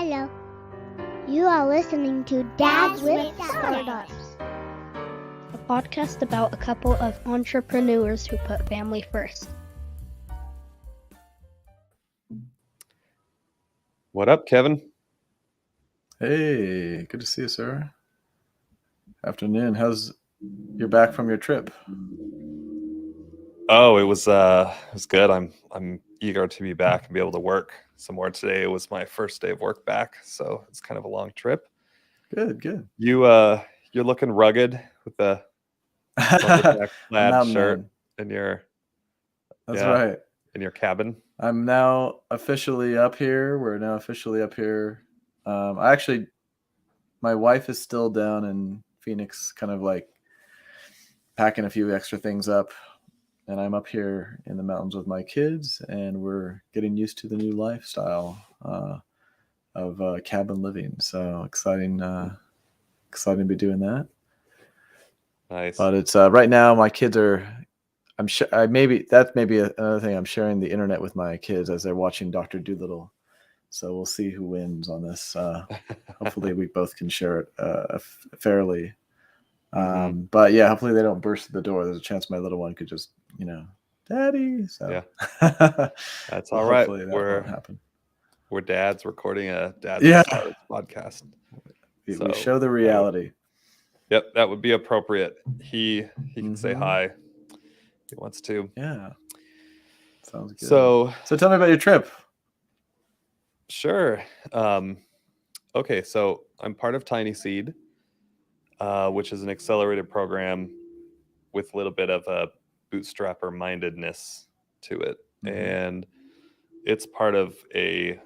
Hello. You are listening to Dads with Startups, a podcast about a couple of entrepreneurs who put family first. What up, Kevin? Hey, good to see you, sir. Afternoon. You're back from your trip? Oh, it was good. I'm eager to be back and be able to work some more today. It was my first day of work back, so it's kind of a long trip. Good. You're looking rugged with the lumberjack plaid shirt man. That's right. In your cabin. I'm now officially up here. We're now officially up here. My wife is still down in Phoenix, kind of like packing a few extra things up. And I'm up here in the mountains with my kids, and we're getting used to the new lifestyle of cabin living. So exciting to be doing that. Nice. But it's right now my kids are. That's maybe another thing. I'm sharing the internet with my kids as they're watching Dr. Dolittle. So we'll see who wins on this. Hopefully we both can share it fairly. But yeah, hopefully they don't burst the door. There's a chance my little one could just, Daddy. So yeah, that's all right. Hopefully that won't happen. We're dads recording a Dads podcast. We show the reality. Yep, that would be appropriate. He can say hi if he wants to. Yeah. Sounds good. So tell me about your trip. Sure. Okay, so I'm part of Tiny Seed, which is an accelerated program with a little bit of a bootstrapper mindedness to it. And it's part of and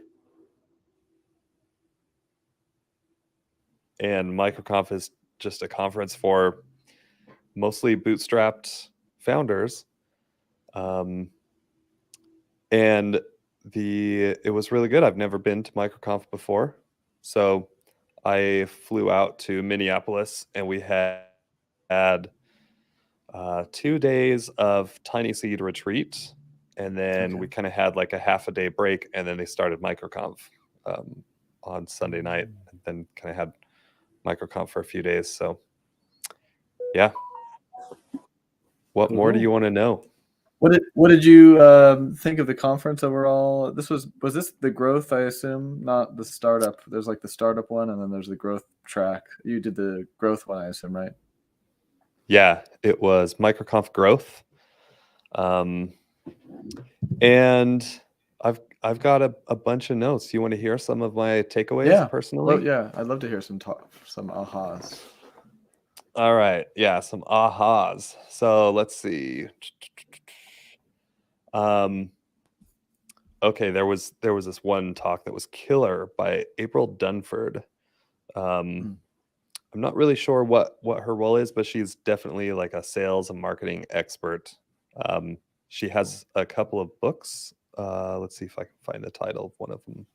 Microconf is just a conference for mostly bootstrapped founders. And it was really good. I've never been to Microconf before. So I flew out to Minneapolis, and we had 2 days of Tiny Seed retreat. And then we kind of had like a half a day break, and then they started Microconf on Sunday night, and then kind of had Microconf for a few days. So yeah. What more do you want to know? What did you think of the conference overall? Was this the growth, I assume, not the startup? There's like the startup one, and then there's the growth track. You did the growth one, I assume, right? Yeah, it was Microconf Growth. And I've got a bunch of notes. You want to hear some of my takeaways personally? Well, yeah, I'd love to hear some ahas. All right. Yeah, some ahas. So let's see. Okay, there was this one talk that was killer by April Dunford. I'm not really sure what her role is, but she's definitely like a sales and marketing expert. She has a couple of books. Let's see if I can find the title of one of them.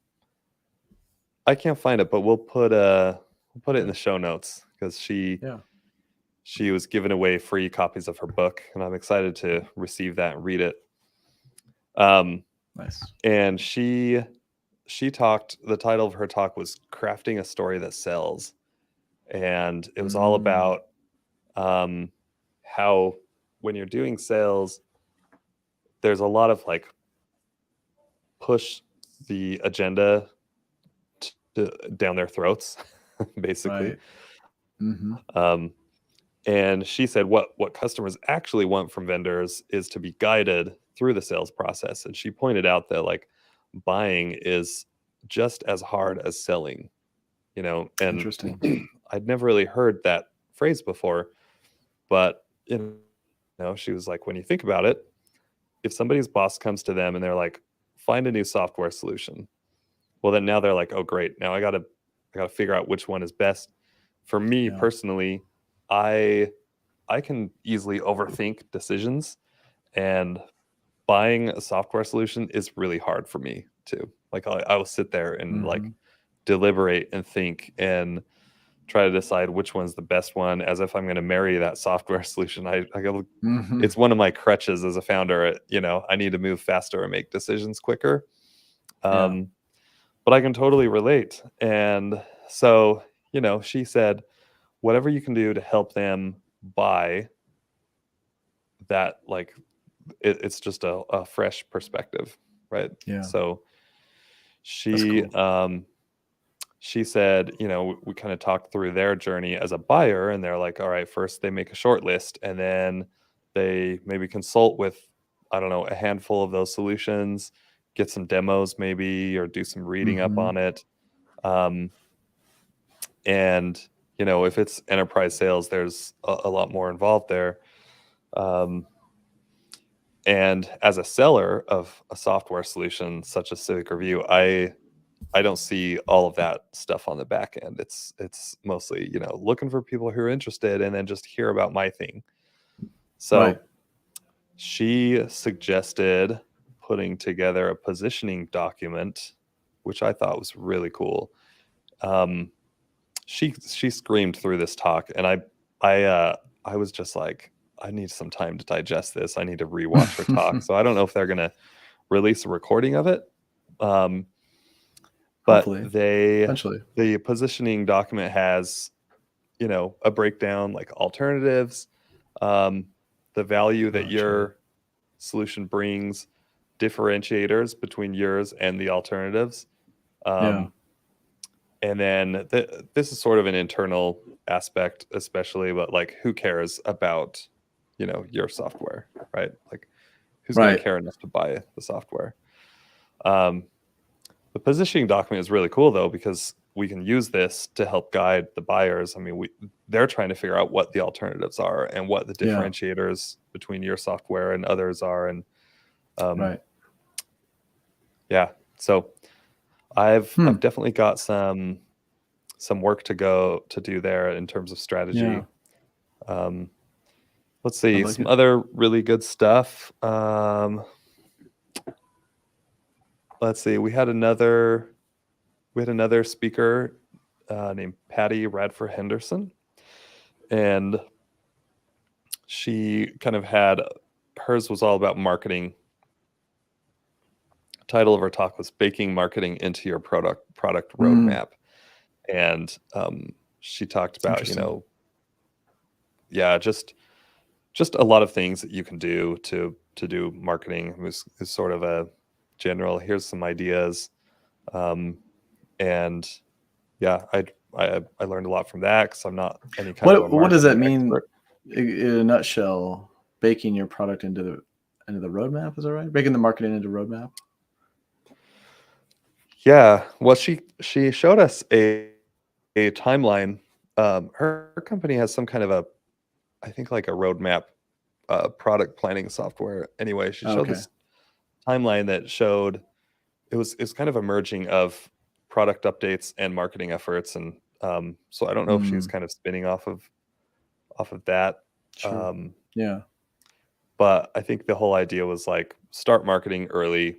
I can't find it, but we'll put it in the show notes, because she was giving away free copies of her book, and I'm excited to receive that and read it. Nice. And she talked. The title of her talk was "Crafting a Story That Sells," and it was all about how when you're doing sales, there's a lot of like push the agenda down their throats, basically. Right. And she said what customers actually want from vendors is to be guided through the sales process. And she pointed out that like buying is just as hard as selling, and interesting. I'd never really heard that phrase before, but she was like, when you think about it, if somebody's boss comes to them and they're like, find a new software solution, well, then now they're like, oh great, now I gotta figure out which one is best. For me personally, I can easily overthink decisions, and buying a software solution is really hard for me too. Like I will sit there and like deliberate and think and try to decide which one's the best one, as if I'm going to marry that software solution. I go, it's one of my crutches as a founder. I need to move faster and make decisions quicker. but I can totally relate. And so, she said, whatever you can do to help them buy that, like, it's just a fresh perspective, right? Yeah. So That's she cool. she said, we kind of talked through their journey as a buyer, and they're like, all right, first they make a short list, and then they maybe consult with, I don't know, a handful of those solutions, get some demos maybe, or do some reading up Mhm. on it. And if it's enterprise sales, there's a lot more involved there. And as a seller of a software solution such as Civic Review, I don't see all of that stuff on the back end. It's mostly, looking for people who are interested and then just hear about my thing. So Right. she suggested putting together a positioning document, which I thought was really cool. She screamed through this talk, and I was just like, I need some time to digest this. I need to rewatch her talk. So I don't know if they're gonna release a recording of it. But Hopefully. Eventually. the positioning document has, a breakdown, like alternatives, the value that Gotcha. your solution brings, differentiators between yours and the alternatives. Yeah. And then this is sort of an internal aspect, especially, but like, who cares about, your software, right? Like, who's going Right. to care enough to buy the software? The positioning document is really cool, though, because we can use this to help guide the buyers. I mean, they're trying to figure out what the alternatives are and what the Yeah. differentiators between your software and others are. And Right. yeah, so I've Hmm. definitely got some work to do there in terms of strategy. Yeah. Let's see, like some it. other really good stuff. Let's see, we had another speaker named Patty Radford Henderson, and she kind of had, hers was all about marketing. Title of her talk was "Baking Marketing into Your Product Roadmap," and she talked about, Interesting. yeah, just a lot of things that you can do to do marketing. It was sort of a general, here's some ideas, and yeah, I learned a lot from that, because I'm not any kind of a What does that marketing mean expert. in a nutshell? Baking your product into the roadmap, is that right? Baking the marketing into roadmap. Yeah, well, she showed us a timeline. Her company has some kind of a, I think, like a roadmap, product planning software. Anyway, she showed Okay. this timeline that showed it's kind of a merging of product updates and marketing efforts, and so I don't know if she's kind of spinning off of that. Sure. Yeah. But I think the whole idea was like, start marketing early.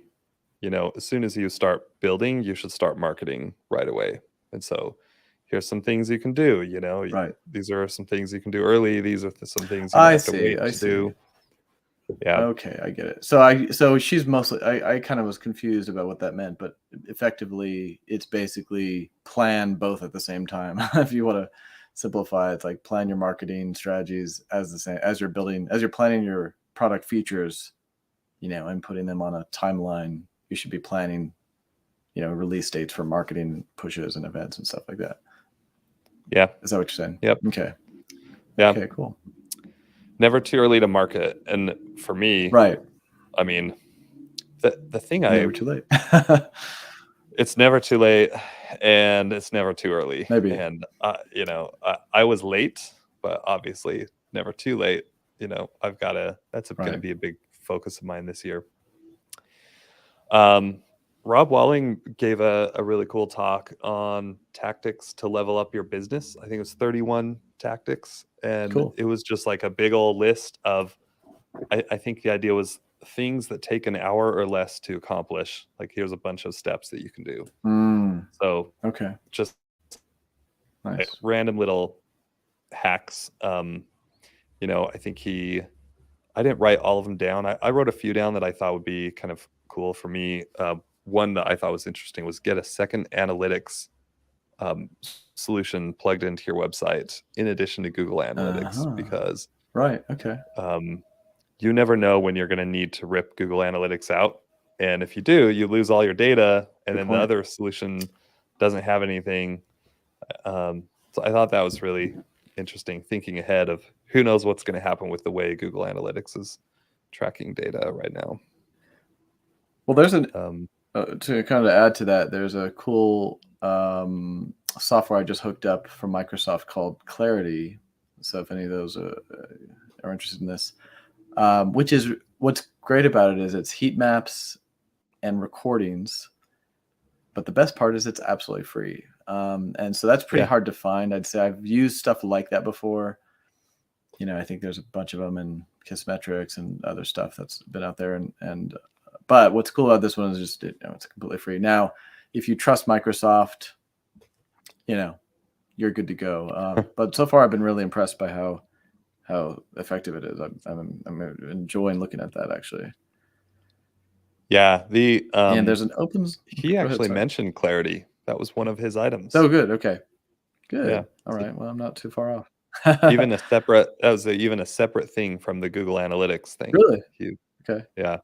As soon as you start building, you should start marketing right away. And so here's some things you can do. Right. These are some things you can do early. These are some things you I have to see. wait I to see. do. Yeah. Okay, I get it. So she's mostly, I kind of was confused about what that meant, but effectively it's basically plan both at the same time. If you want to simplify, it's like plan your marketing strategies as the same as you're planning your product features, and putting them on a timeline. You should be planning, release dates for marketing pushes and events and stuff like that. Yeah. Is that what you're saying? Yep. Okay. Yeah. Okay, cool. Never too early to market. And for me, Right. I mean, the thing Never too late. it's never too late, and it's never too early. Maybe. And I was late, but obviously never too late. I've got to, that's going to Right. be a big focus of mine this year. Rob Walling gave a really cool talk on tactics to level up your business. I think it was 31 tactics, and Cool. it was just like a big old list of, I think the idea was things that take an hour or less to accomplish. Like, here's a bunch of steps that you can do. So Okay. just Nice. like random little hacks. I think I didn't write all of them down. I wrote a few down that I thought would be kind of cool for me. one that I thought was interesting was get a second analytics solution plugged into your website in addition to Google Analytics, because right, okay, you never know when you're going to need to rip Google Analytics out, and if you do, you lose all your data, and Good then point. the other solution doesn't have anything. So I thought that was really interesting, thinking ahead of who knows what's going to happen with the way Google Analytics is tracking data right now. Well, there's an to kind of add to that, there's a cool software I just hooked up from Microsoft called Clarity. So if any of those are interested in this, which is what's great about it is it's heat maps and recordings, but the best part is it's absolutely free. And so that's pretty hard to find. I'd say I've used stuff like that before. You know, I think there's a bunch of them in Kissmetrics and other stuff that's been out there. But what's cool about this one is just, it's completely free. Now, if you trust Microsoft, you're good to go. But so far I've been really impressed by how effective it is. I'm enjoying looking at that, actually. Yeah. And there's an open. He actually mentioned Clarity. That was one of his items. Oh, good. Okay. Good. Yeah. All right. Well, I'm not too far off. Even a separate thing from the Google Analytics thing. Really? Okay. Yeah.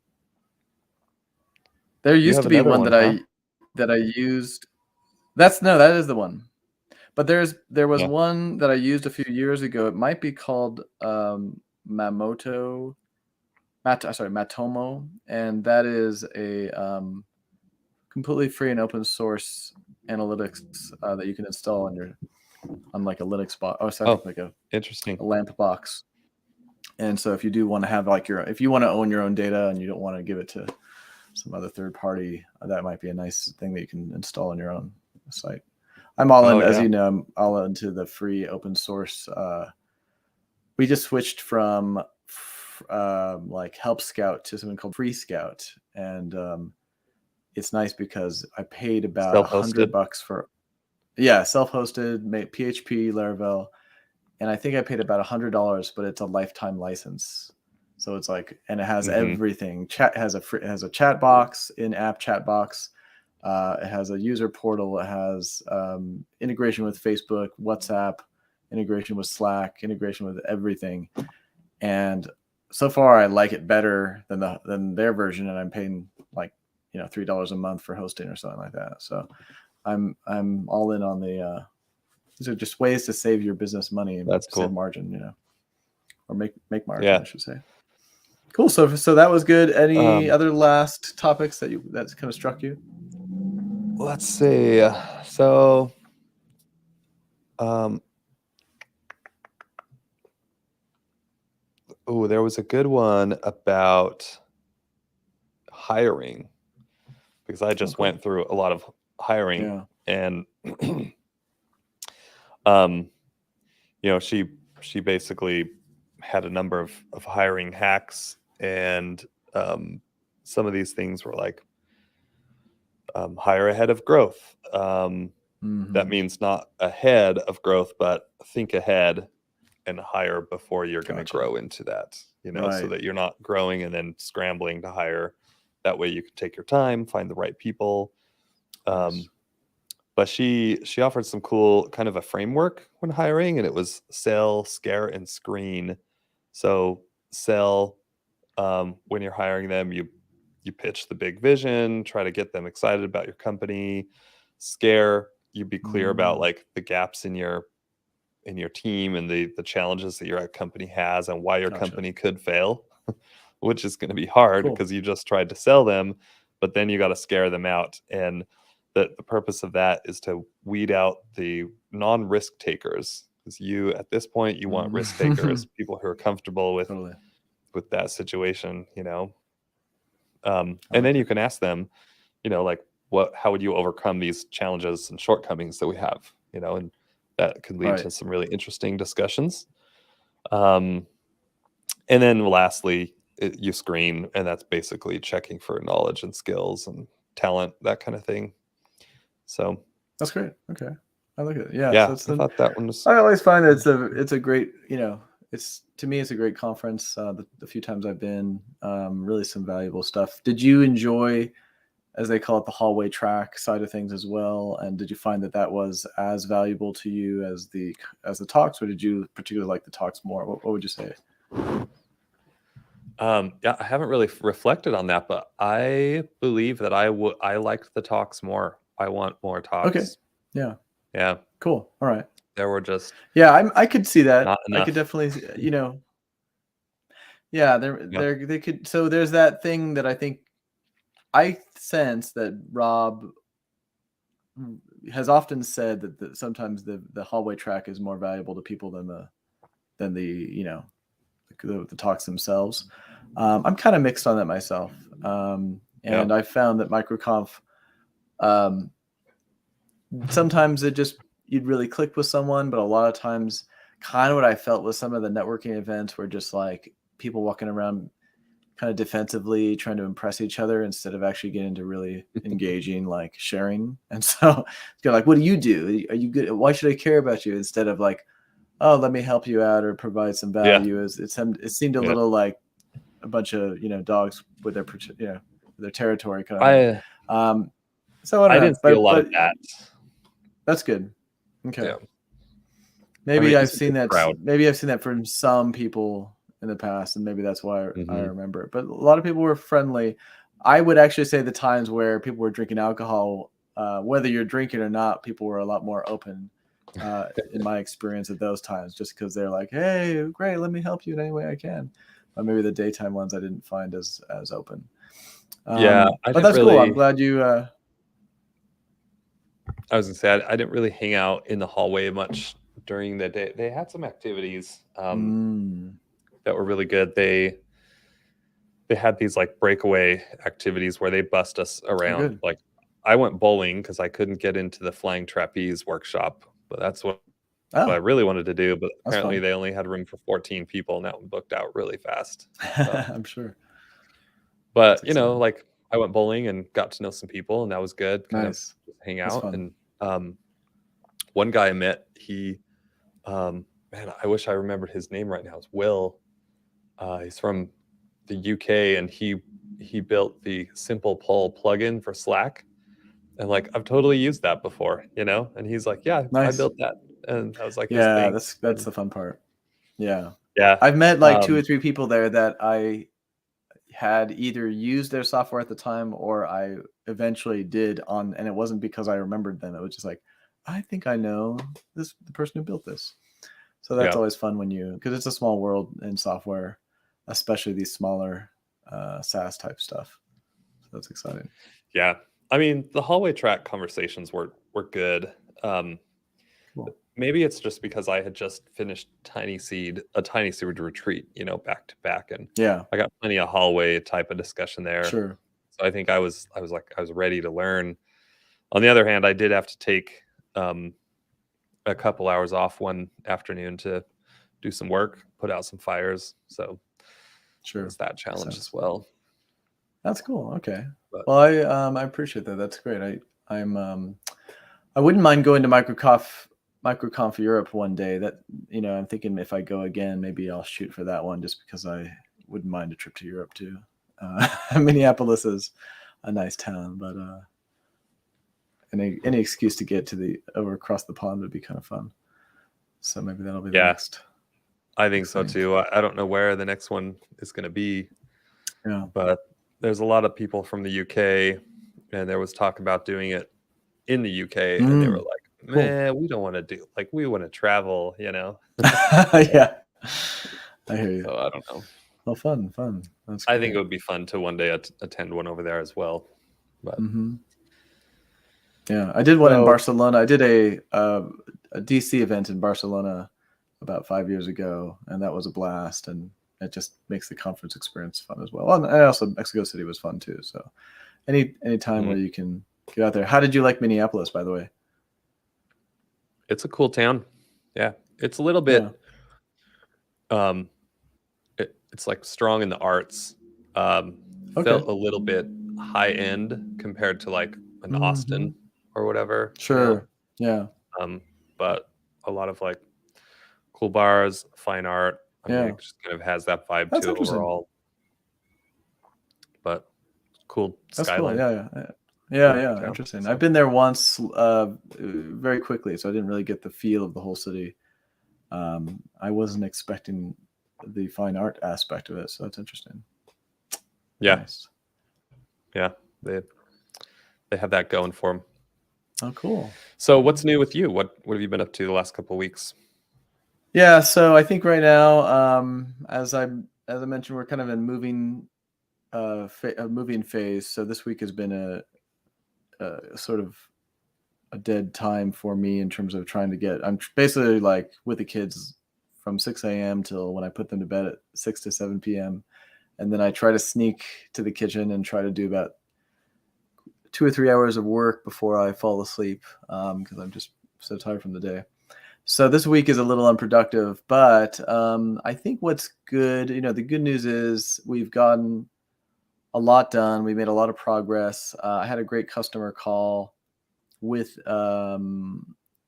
There used to be one that I used. That is the one. But there was one that I used a few years ago. It might be called Matomo, and that is a completely free and open source analytics that you can install on like a Linux box. Oh, sorry, like a LAMP box. And so if you do want to have if you want to own your own data and you don't want to give it to some other third party, that might be a nice thing that you can install on your own site. I'm all in, as you know, I'm all into the free open source. We just switched from like Help Scout to something called Free Scout, and it's nice because I paid about $100 for self-hosted, PHP, Laravel, and I think I paid about $100, but it's a lifetime license. So it's and it has everything. It has a chat box, in-app chat box. It has a user portal. It has integration with Facebook, WhatsApp, integration with Slack, integration with everything. And so far, I like it better than their version, and I'm paying $3 a month for hosting or something like that. So I'm all in on the. These are just ways to save your business money and save margin, or make margin, I should say. Cool. So that was good. Any other last topics that kind of struck you? Let's see. So, there was a good one about hiring, because I just went through a lot of hiring, and she basically had a number of hiring hacks, and some of these things were like hire ahead of growth. That means not ahead of growth, but think ahead and hire before you're going to grow into that, so that you're not growing and then scrambling to hire. That way you can take your time, find the right people. But she offered some cool kind of a framework when hiring, and it was sell, scare, and screen. So sell, when you're hiring them, you pitch the big vision, try to get them excited about your company. Scare, you be clear about like the gaps in your team and the challenges that your company has and why your company could fail, which is going to be hard because you just tried to sell them, but then you got to scare them out. And the purpose of that is to weed out the non-risk takers, because at this point you want risk takers, people who are comfortable with that situation, and then you can ask them, how would you overcome these challenges and shortcomings that we have, and that could lead to some really interesting discussions. And then lastly, you screen, and that's basically checking for knowledge and skills and talent, that kind of thing. So that's great. Okay, I like it. Yeah, I thought that one was. I always find that it's a great, to me it's a great conference. The few times I've been, really some valuable stuff. Did you enjoy as they call it, the hallway track side of things as well? And did you find that was as valuable to you as the talks, or did you particularly like the talks more? What would you say? Yeah, I haven't really reflected on that, but I believe that I liked the talks more. I want more talks. Okay. Yeah. Yeah. Cool. All right. There were just I could see that. not enough. I could definitely, yeah, they could. So there's that thing that I think I sense that Rob has often said that sometimes the hallway track is more valuable to people than the talks themselves. I'm kind of mixed on that myself, and I found that Microconf, sometimes you'd really click with someone, but a lot of times, kind of what I felt with some of the networking events were just like people walking around kind of defensively trying to impress each other instead of actually getting to really engaging, like sharing. And so you're like, what do? Are you good? Why should I care about you? Instead of like, oh, let me help you out or provide some value. It seemed a little like a bunch of, dogs with their territory kind of. So I don't know. Didn't see a lot of that. That's good. Okay. Yeah. Maybe I've seen that. Maybe I've seen that from some people in the past, and maybe that's why I remember it. But a lot of people were friendly. I would actually say the times where people were drinking alcohol, whether you're drinking or not, people were a lot more open. In my experience at those times, just because they're like, hey, great, let me help you in any way I can. But maybe the daytime ones I didn't find as open. But that's cool. I'm glad you. I was gonna say I didn't really hang out in the hallway much during the day. They had some activities that were really good. They had these like breakaway activities where they bust us around. Like I went bowling because I couldn't get into the flying trapeze workshop, but that's what I really wanted to do. But apparently they only had room for 14 people, and that one booked out really fast. I'm sure. But like I went bowling and got to know some people, and that was good. Kind of hang out. And one guy I met, he man, I wish I remembered his name right now. It's Will. He's from the UK, and he built the Simple Pull plugin for Slack. And like I've totally used that before, and he's like, yeah, I built that. And I was like, yeah, that's the fun part. Yeah. Yeah. I've met like 2 or 3 people there that I had either used their software at the time or I eventually did and it wasn't because I remembered them. It was just like, I think I know the person who built this. So that's always fun because it's a small world in software, especially these smaller SaaS type stuff. So that's exciting. Yeah. I mean, the hallway track conversations were good. Cool. Maybe it's just because I had just finished a Tiny Seed retreat, back to back, and I got plenty of hallway type of discussion there. Sure. So I think I was ready to learn. On the other hand, I did have to take a couple hours off one afternoon to do some work, put out some fires. So sure, it's that challenge as well. That's cool. Okay. Well, I appreciate that. That's great. I wouldn't mind going to Microconf Europe one day. That I'm thinking if I go again, maybe I'll shoot for that one just because I wouldn't mind a trip to Europe too. Minneapolis is a nice town, but any excuse to get to across the pond would be kind of fun. So maybe that'll be the next. I think so too. I don't know where the next one is going to be. Yeah, but there's a lot of people from the UK, and there was talk about doing it in the UK, and they were like, man, we don't want to do, like, we want to travel, Yeah, I hear you. So I don't know. Well, fun. That's great. I think it would be fun to one day attend one over there as well. But yeah, I did one in Barcelona. I did a DC event in Barcelona about 5 years ago, and that was a blast. And it just makes the conference experience fun as well. And also Mexico City was fun too. So any time where you can get out there. How did you like Minneapolis, by the way? It's a cool town. Yeah, it's a little bit. It's like strong in the arts. Felt a little bit high end compared to like an Austin or whatever. Sure. Yeah. But a lot of like cool bars, fine art. I mean, it just kind of has that vibe to it overall. But cool That's skyline. Cool. Yeah. Yeah. Interesting. So. I've been there once, very quickly, so I didn't really get the feel of the whole city. I wasn't expecting the fine art aspect of it, so that's interesting. Yeah. Nice. Yeah. They have that going for them. Oh, cool. So what's new with you? What have you been up to the last couple of weeks? Yeah, so I think right now, as I mentioned, we're kind of in moving phase. So this week has been a sort of a dead time for me in terms of trying to get. I'm basically like with the kids from 6 a.m. till when I put them to bed at 6 to 7 p.m. And then I try to sneak to the kitchen and try to do about 2 or 3 hours of work before I fall asleep, because I'm just so tired from the day. So this week is a little unproductive, but I think what's good, the good news is we've gotten a lot done. We made a lot of progress. I had a great customer call with, well,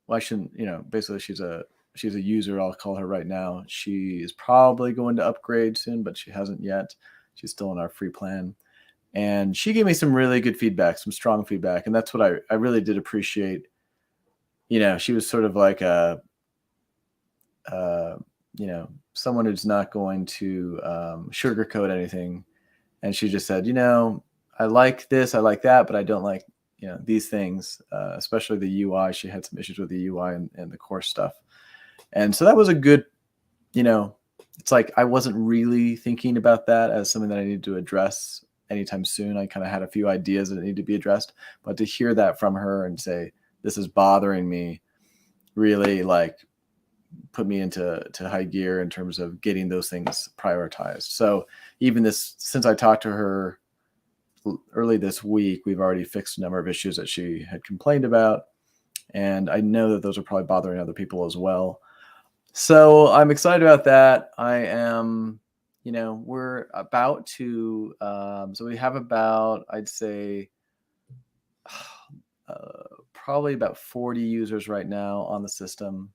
I shouldn't, basically she's a user. I'll call her right now. She is probably going to upgrade soon, but she hasn't yet. She's still in our free plan. And she gave me some really good feedback, some strong feedback. And that's what I really did appreciate. She was sort of like someone who's not going to sugarcoat anything. And she just said, I like this, I like that, but I don't like, these things, especially the UI. She had some issues with the UI and the core stuff. And so that was a good, it's like I wasn't really thinking about that as something that I needed to address anytime soon. I kind of had a few ideas that need to be addressed, but to hear that from her and say, this is bothering me, really like put me into high gear in terms of getting those things prioritized. So even since I talked to her early this week, we've already fixed a number of issues that she had complained about. And I know that those are probably bothering other people as well. So I'm excited about that. I am, we're about to, so we have about, I'd say, probably about 40 users right now on the system.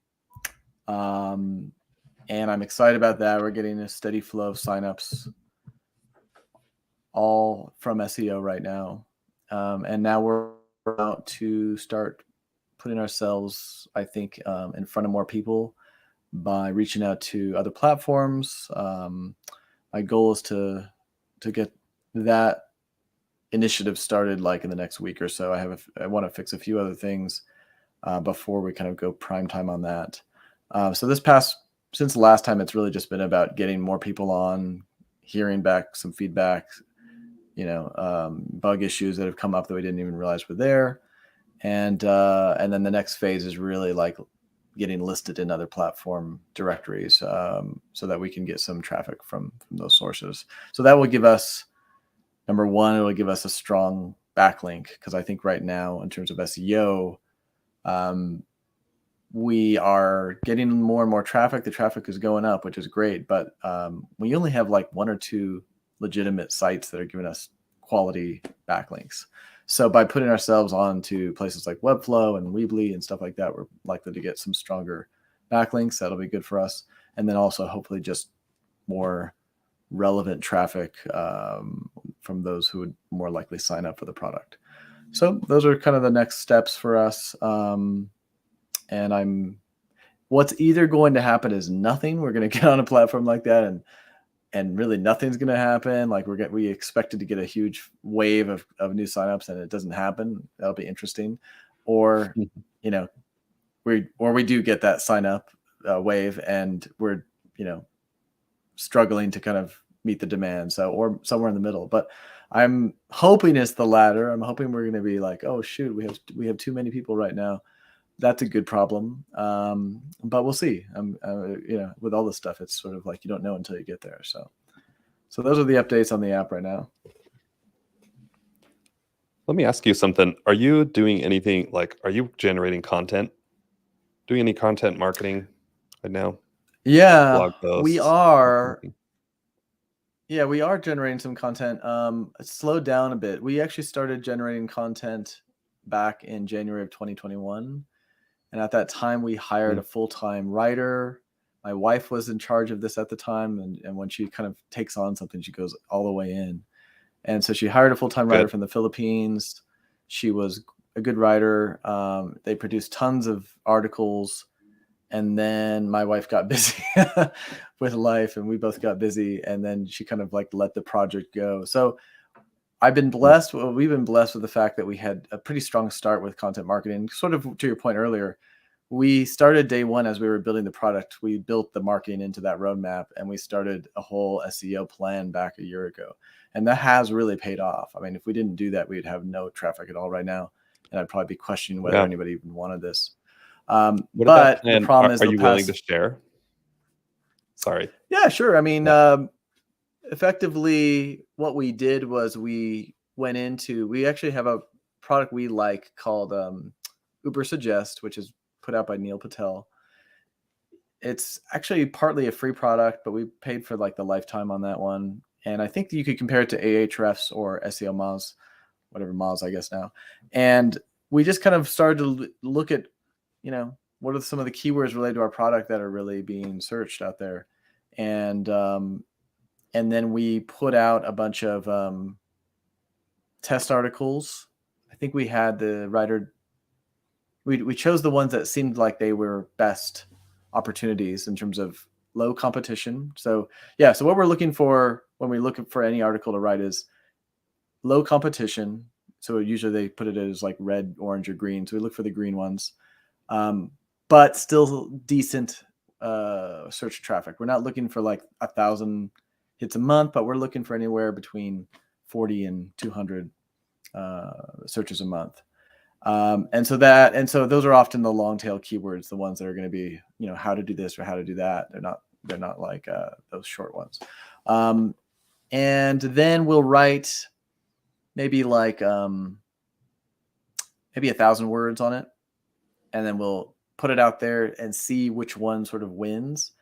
And I'm excited about that. We're getting a steady flow of signups, all from SEO right now. And now we're about to start putting ourselves, I think, in front of more people by reaching out to other platforms. My goal is to get that initiative started like in the next week or so. I want to fix a few other things before we kind of go prime time on that. So since the last time, it's really just been about getting more people on, hearing back some feedback, bug issues that have come up that we didn't even realize were there. And then the next phase is really like getting listed in other platform directories, so that we can get some traffic from those sources. So that will give us, number one, it will give us a strong backlink, because I think right now in terms of SEO, we are getting more and more traffic. The traffic is going up, which is great, but we only have like 1 or 2 legitimate sites that are giving us quality backlinks. So by putting ourselves onto places like Webflow and Weebly and stuff like that, we're likely to get some stronger backlinks. That'll be good for us. And then also hopefully just more relevant traffic from those who would more likely sign up for the product. So those are kind of the next steps for us. And what's either going to happen is nothing. We're going to get on a platform like that and really nothing's going to happen. Like we expected to get a huge wave of new signups and it doesn't happen. That'll be interesting. Or, we do get that sign up wave and we're, struggling to kind of meet the demand. So, or somewhere in the middle, but I'm hoping it's the latter. I'm hoping we're going to be like, oh shoot, we have too many people right now. That's a good problem. But we'll see. With all this stuff, it's sort of like you don't know until you get there. So those are the updates on the app right now. Let me ask you something. Are you doing anything are you generating content? Doing any content marketing right now? Yeah, Blog posts, we are. Yeah, we are generating some content. It slowed down a bit. We actually started generating content back in January of 2021. And at that time, we hired a full-time writer. My wife was in charge of this at the time. And when she kind of takes on something, she goes all the way in. And so she hired a full-time writer from the Philippines. She was a good writer. They produced tons of articles. And then my wife got busy with life, and we both got busy. And then she kind of like let the project go. So I've been blessed. Well, we've been blessed with the fact that we had a pretty strong start with content marketing. Sort of to your point earlier, we started day one as we were building the product. We built the marketing into that roadmap, and we started a whole SEO plan back a year ago. And that has really paid off. I mean, if we didn't do that, we'd have no traffic at all right now. And I'd probably be questioning whether anybody even wanted this. But the problem is, are you willing to share? Sorry. Yeah, sure. I mean, effectively, what we did was we actually have a product we like called Uber Suggest, which is put out by Neil Patel. It's actually partly a free product, but we paid for like the lifetime on that one. And I think you could compare it to Ahrefs or SEO Moz, whatever Moz, I guess now. And we just kind of started to look at, what are some of the keywords related to our product that are really being searched out there. And then we put out a bunch of test articles. I think we had the writer, we chose the ones that seemed like they were best opportunities in terms of low competition. So what we're looking for when we look for any article to write is low competition. So usually they put it as like red, orange, or green. So we look for the green ones, but still decent search traffic. We're not looking for like 1,000 hits a month, but we're looking for anywhere between 40 and 200 searches a month. And so those are often the long tail keywords, the ones that are going to be, how to do this or how to do that. They're not like those short ones. And then we'll write maybe like maybe 1,000 words on it, and then we'll put it out there and see which one sort of wins.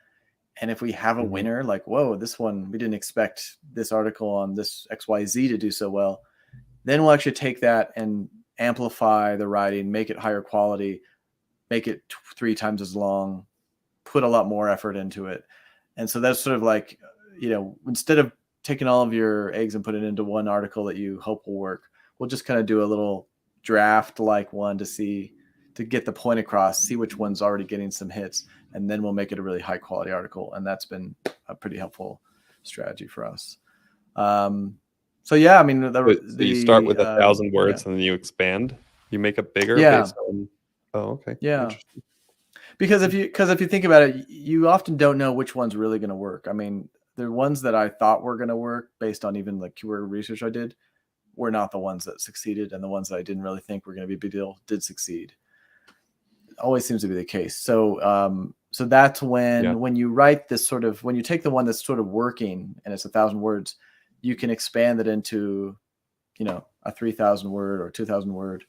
And if we have a winner, like, whoa, this one, we didn't expect this article on this XYZ to do so well, then we'll actually take that and amplify the writing, make it higher quality, make it 3 times as long, put a lot more effort into it. And so that's sort of like, instead of taking all of your eggs and put it into one article that you hope will work, we'll just kind of do a little draft like one to get the point across, see which one's already getting some hits, and then we'll make it a really high quality article. And that's been a pretty helpful strategy for us. So I mean, you start with 1,000 words and then you expand, you make it bigger. Based on, okay. Yeah. Because if you think about it, you often don't know which one's really going to work. I mean, the ones that I thought were going to work based on even the keyword research I did were not the ones that succeeded, and the ones that I didn't really think were going to be a big deal did succeed. It always seems to be the case. So that's when you write this sort of, when you take the one that's sort of working and it's 1,000 words, you can expand it into, a 3,000 word or 2,000 word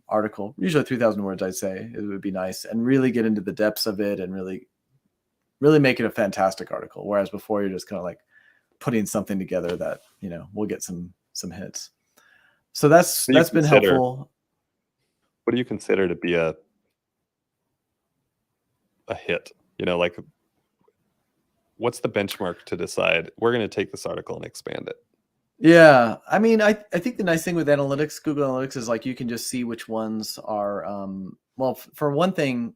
article. Usually 3,000 words, I'd say it would be nice, and really get into the depths of it and really make it a fantastic article. Whereas before you're just kind of like putting something together that, will get some hits. So that's been helpful. What do you consider to be a hit? Like, what's the benchmark to decide we're going to take this article and expand it? Yeah. I mean, I think the nice thing with analytics, Google Analytics, is like you can just see which ones are, well, for one thing,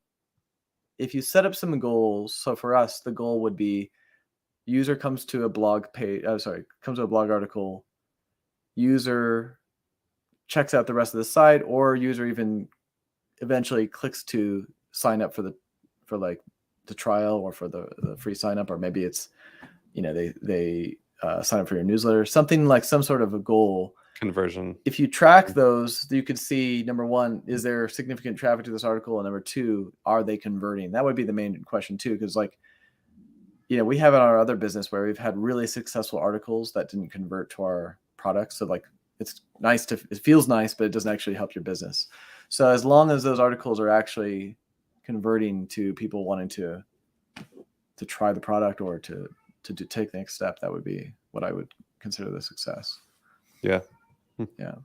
if you set up some goals, so for us, the goal would be user comes to a blog page, comes to a blog article, user checks out the rest of the site, or user even eventually clicks to sign up for the trial or for the free sign up, or maybe it's, they sign up for your newsletter, something like some sort of a goal. Conversion. If you track those, you could see, number one, is there significant traffic to this article? And number two, are they converting? That would be the main question too. Because we have in our other business where we've had really successful articles that didn't convert to our products. So it's nice it feels nice, but it doesn't actually help your business. So as long as those articles are actually converting to people wanting to try the product or to take the next step, that would be what I would consider the success. Yeah. Yeah.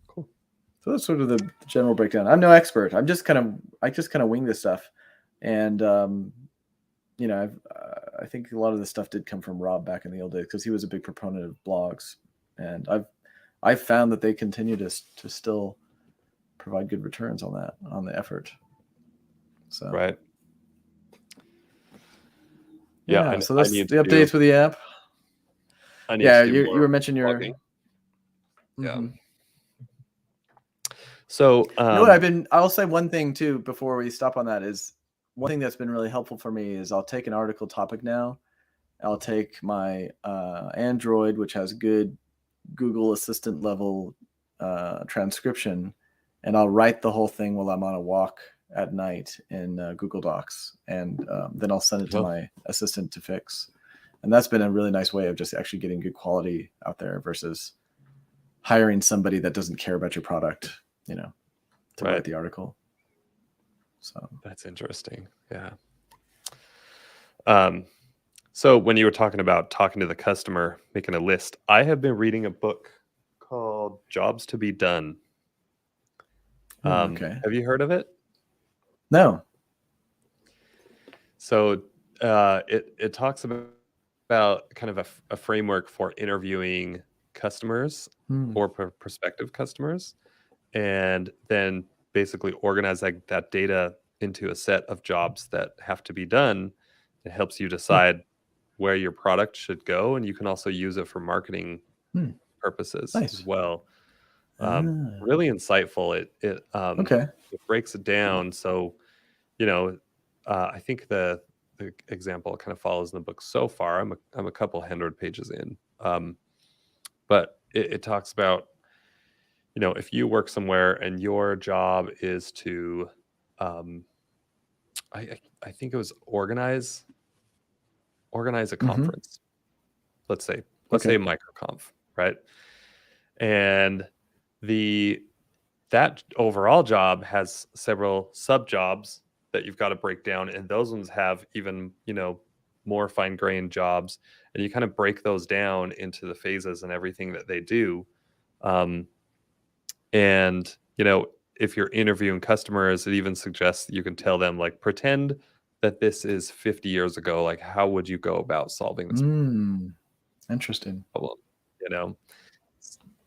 Cool. So that's sort of the general breakdown. I'm no expert. I just kind of wing this stuff. And, I think a lot of this stuff did come from Rob back in the old days, because he was a big proponent of blogs. And I found that they continue to still provide good returns on the effort. So Right. Yeah. so I that's need the to do, updates with the app. I need Yeah, to do you more were mentioning your. blogging. Yeah. Mhm. So, You know what I'll say one thing too before we stop on that is one thing that's been really helpful for me is I'll take an article topic now. I'll take my Android, which has good Google Assistant level transcription, and I'll write the whole thing while I'm on a walk at night in Google Docs, and then I'll send it to my assistant to fix. And that's been a really nice way of just actually getting good quality out there versus hiring somebody that doesn't care about your product, to write the article. So that's interesting. Yeah. So when you were talking about talking to the customer, making a list, I have been reading a book called Jobs to Be Done. okay. Have you heard of it? No. So it talks about kind of a framework for interviewing customers or prospective customers, and then basically organize that data into a set of jobs that have to be done. It helps you decide where your product should go, and you can also use it for marketing purposes as well. Really insightful. It breaks it down. So, I think the example kind of follows in the book so far. I'm a couple hundred pages in, but it talks about, if you work somewhere and your job is to, I think it was organize a conference. Let's say Microconf, right? And that overall job has several sub jobs that you've got to break down, and those ones have even more fine-grained jobs, and you kind of break those down into the phases and everything that they do. And if you're interviewing customers, it even suggests that you can tell them, like, pretend that this is 50 years ago, like, how would you go about solving this Interesting problem,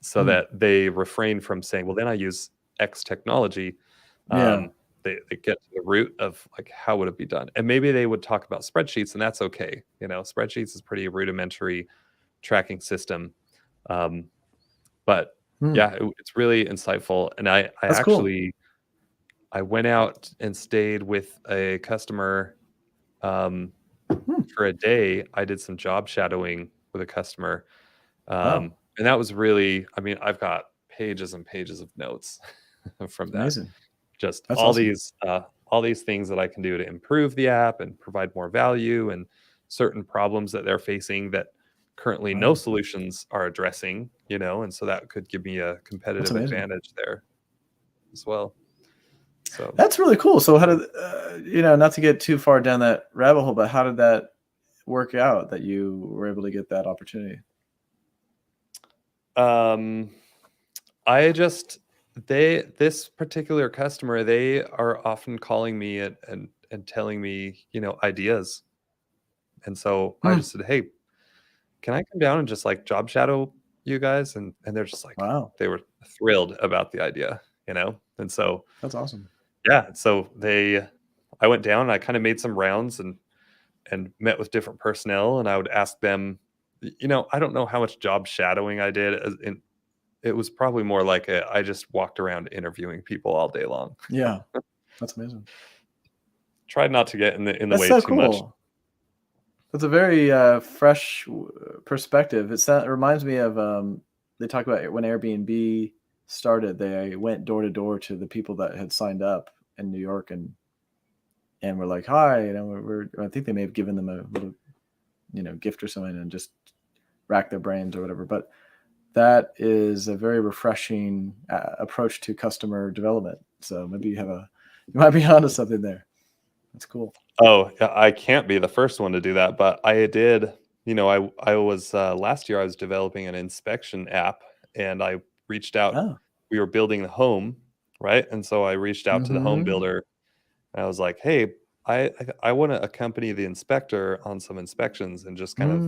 so that they refrain from saying, well, then I use X technology. They get to the root of, like, how would it be done? And maybe they would talk about spreadsheets, and that's okay. Spreadsheets is pretty rudimentary tracking system. But yeah, it's really insightful. And I actually, I went out and stayed with a customer for a day. I did some job shadowing with a customer. And that was really, I've got pages and pages of notes from that. Amazing. Just That's all awesome. all these things that I can do to improve the app and provide more value, and certain problems that they're facing that currently no solutions are addressing, and so that could give me a competitive advantage there as well. So that's really cool. So how did not to get too far down that rabbit hole, but how did that work out that you were able to get that opportunity? This particular customer, they are often calling me and telling me, ideas. And so I just said, hey, can I come down and just, like, job shadow you guys? And they're just like, wow, they were thrilled about the idea, And so that's awesome. Yeah. So I went down and I kind of made some rounds and met with different personnel, and I would ask them, I don't know how much job shadowing I did. It was probably more like I just walked around interviewing people all day long. Yeah, that's amazing. Tried not to get in the That's way so too cool. much. That's a very fresh perspective. It reminds me of they talk about when Airbnb started. They went door to door to the people that had signed up in New York and were like, "Hi," I think they may have given them a little, gift or something and just rack their brains or whatever. But that is a very refreshing approach to customer development. So maybe you might be onto something there. That's cool. Oh, I can't be the first one to do that, but I did. I was last year I was developing an inspection app, and I reached out. We were building the home, right? And so I reached out to the home builder, and I was like, hey, I want to accompany the inspector on some inspections and just kind of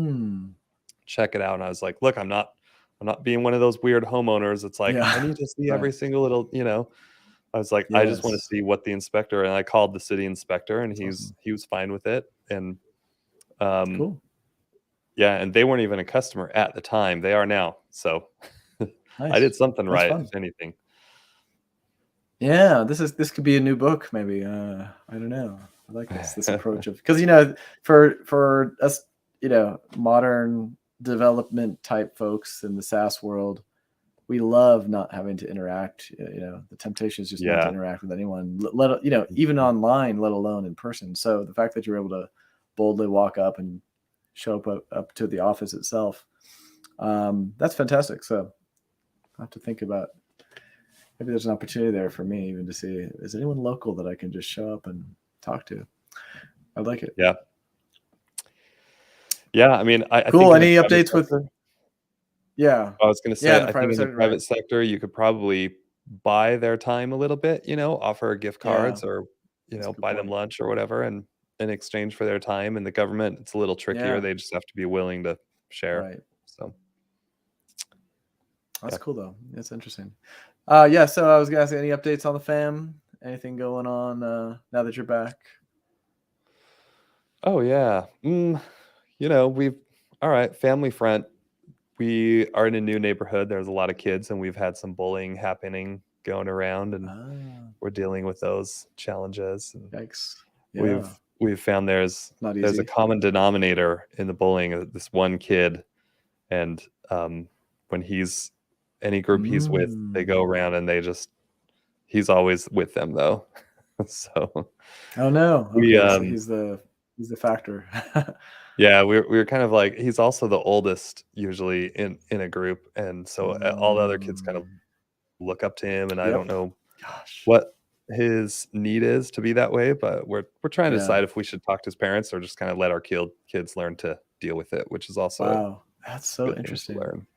check it out. And I was like, look, I'm not I'm not being one of those weird homeowners. It's like, Yeah. I need to see Right. every single little, I was like, I just want to Yes. see what the inspector, and I called the city inspector, and That's awesome. he was fine with it. And Cool. yeah, and they weren't even a customer at the time. They are now. So I Nice. did something That's right, fun. if anything. Yeah, this could be a new book, maybe. I don't know. I like this approach of, because for us, modern development type folks in the SaaS world, we love not having to interact. The temptation is just not to Yeah. interact with anyone, even online, let alone in person. So the fact that you're able to boldly walk up and show up to the office itself, that's fantastic. So I have to think about, maybe there's an opportunity there for me even to see, is anyone local that I can just show up and talk to? I like it. Yeah. Yeah. I mean, I Cool. think Any updates with? Yeah. I was going to say, Yeah, the I think private in the sector, private right. sector, you could probably buy their time a little bit, offer gift cards or, That's a good buy them point. lunch or whatever, and in exchange for their time. And the government, it's a little trickier. Yeah. They just have to be willing to share. Right. So That's Yeah. cool though. That's interesting. Yeah. So I was gonna ask, any updates on the fam? Anything going on now that you're back? Oh yeah. All right, family front. We are in a new neighborhood. There's a lot of kids, and we've had some bullying happening going around, and we're dealing with those challenges. And Yikes. Yeah. we've found there's Not a easy. common denominator in the bullying. This one kid, and when he's any group he's with, they go around and he's always with them though. So Oh no. we Okay. So he's the factor. yeah, we're kind of like, he's also the oldest usually in a group, and so all the other kids kind of look up to him, and I don't know Gosh. what his need is to be that way, but we're trying to Yeah. decide if we should talk to his parents or just kind of let our kids learn to deal with it, which is also Wow. That's so good thing to interesting. learn.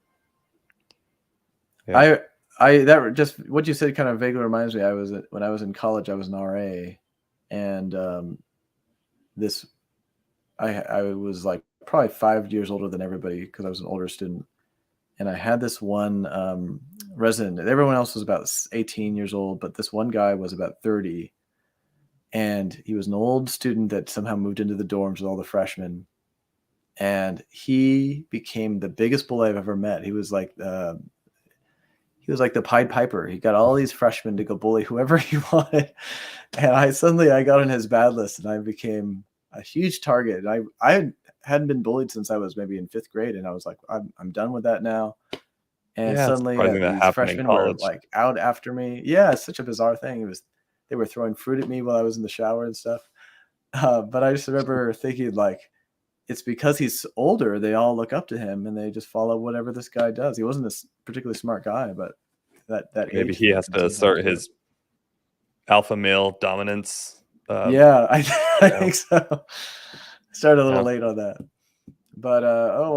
Yeah. That just what you said kind of vaguely reminds me. When I was in college, I was an RA, and I was like probably 5 years older than everybody because I was an older student, and I had this one resident. Everyone else was about 18 years old, but this one guy was about 30, and he was an old student that somehow moved into the dorms with all the freshmen, and he became the biggest bully I've ever met. He was like the Pied Piper. He got all these freshmen to go bully whoever he wanted. And I got on his bad list, and I became a huge target. And I hadn't been bullied since I was maybe in 5th grade. And I was like, I'm done with that now. And Yeah, it's suddenly surprising that these happened in freshmen were college. like out after me. Yeah, it's such a bizarre thing. They were throwing fruit at me while I was in the shower and stuff. But I just remember thinking, like, it's because he's older, they all look up to him and they just follow whatever this guy does. He wasn't a particularly smart guy, but that Maybe age he thing has can to sometimes assert do it. his alpha male dominance. Yeah, I think so. Started a little Yeah. late on that, but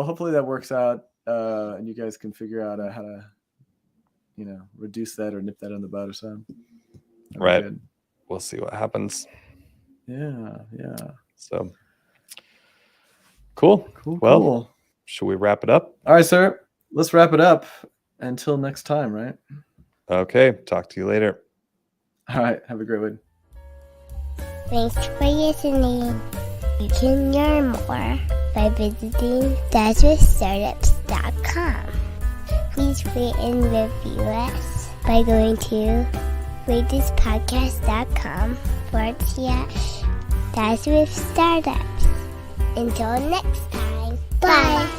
hopefully that works out, and you guys can figure out how to, reduce that or nip that in the bud or something. That'd be Right. good. We'll see what happens. Yeah. So cool. Well, Cool. should we wrap it up? All right, sir. Let's wrap it up. Until next time, right? Okay. Talk to you later. All right. Have a great one. Thanks for listening. You can learn more by visiting dadswithstartups.com. Please rate and review us by going to ratethispodcast.com/Dads with Startups. Until next time, bye.